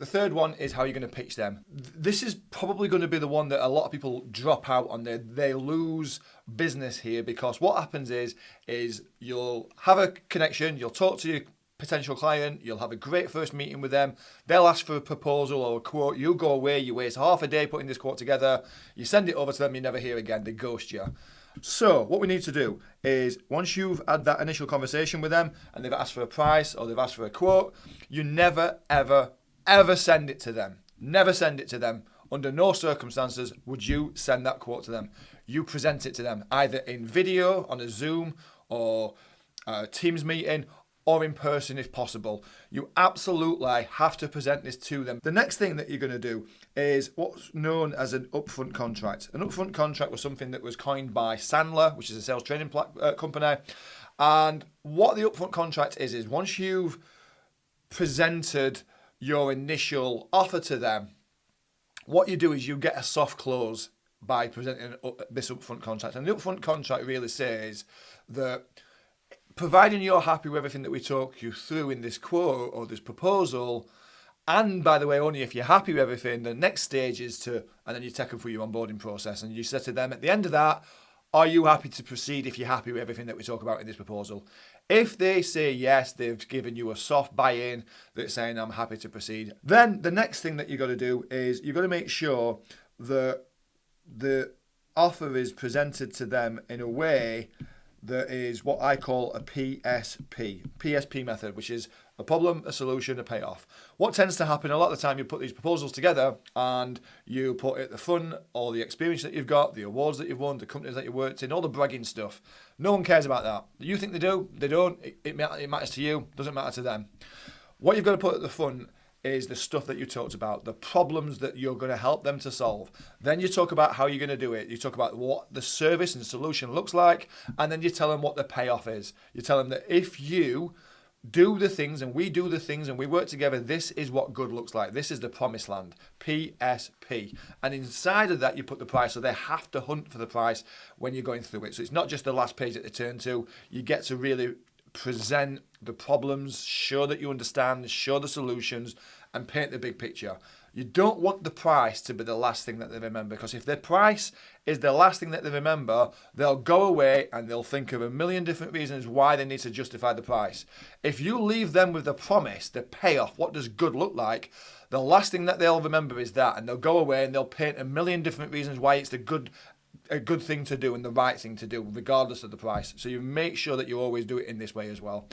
The third one is how you're going to pitch them. This is probably going to be the one that a lot of people drop out on. They lose business here, because what happens is you'll have a connection, you'll talk to your potential client, you'll have a great first meeting with them, they'll ask for a proposal or a quote, you go away, you waste half a day putting this quote together, you send it over to them, you never hear again, they ghost you. So what we need to do is, once you've had that initial conversation with them and they've asked for a price or they've asked for a quote, you never, ever send it to them. Never send it to them. Under no circumstances would you send that quote to them. You present it to them either in video on a Zoom or a Teams meeting, or in person if possible. You absolutely have to present this to them. The next thing that you're going to do is what's known as an upfront contract. An upfront contract was something that was coined by Sandler, which is a sales training company. And what the upfront contract is once you've presented your initial offer to them, what you do is you get a soft close by presenting this upfront contract. And the upfront contract really says that, providing you're happy with everything that we talk you through in this quote or this proposal, and by the way, only if you're happy with everything, the next stage is and then you take them through your onboarding process, and you say to them at the end of that, are you happy to proceed if you're happy with everything that we talk about in this proposal? If they say yes, they've given you a soft buy-in that's saying I'm happy to proceed, then the next thing that you've got to do is you've got to make sure that the offer is presented to them in a way that is what I call a PSP method, which is a problem, a solution, a payoff. What tends to happen a lot of the time, you put these proposals together and you put at the front all the experience that you've got, the awards that you've won, the companies that you worked in, all the bragging stuff. No one cares about that. You think they do, they don't. It matters to you, doesn't matter to them. What you've got to put at the front is the stuff that you talked about, the problems that you're going to help them to solve. Then you talk about how you're going to do it. You talk about what the service and solution looks like, and then you tell them what the payoff is. You tell them that if you do the things and we do the things and we work together, this is what good looks like. This is the promised land, PSP. And inside of that, you put the price, so they have to hunt for the price when you're going through it. So it's not just the last page that they turn to. You get to really present the problems, show that you understand, show the solutions, and paint the big picture. You don't want the price to be the last thing that they remember, because if the price is the last thing that they remember, they'll go away and they'll think of a million different reasons why they need to justify the price. If you leave them with the promise, the payoff, what does good look like, the last thing that they'll remember is that, and they'll go away and they'll paint a million different reasons why it's a good thing to do and the right thing to do, regardless of the price. So you make sure that you always do it in this way as well.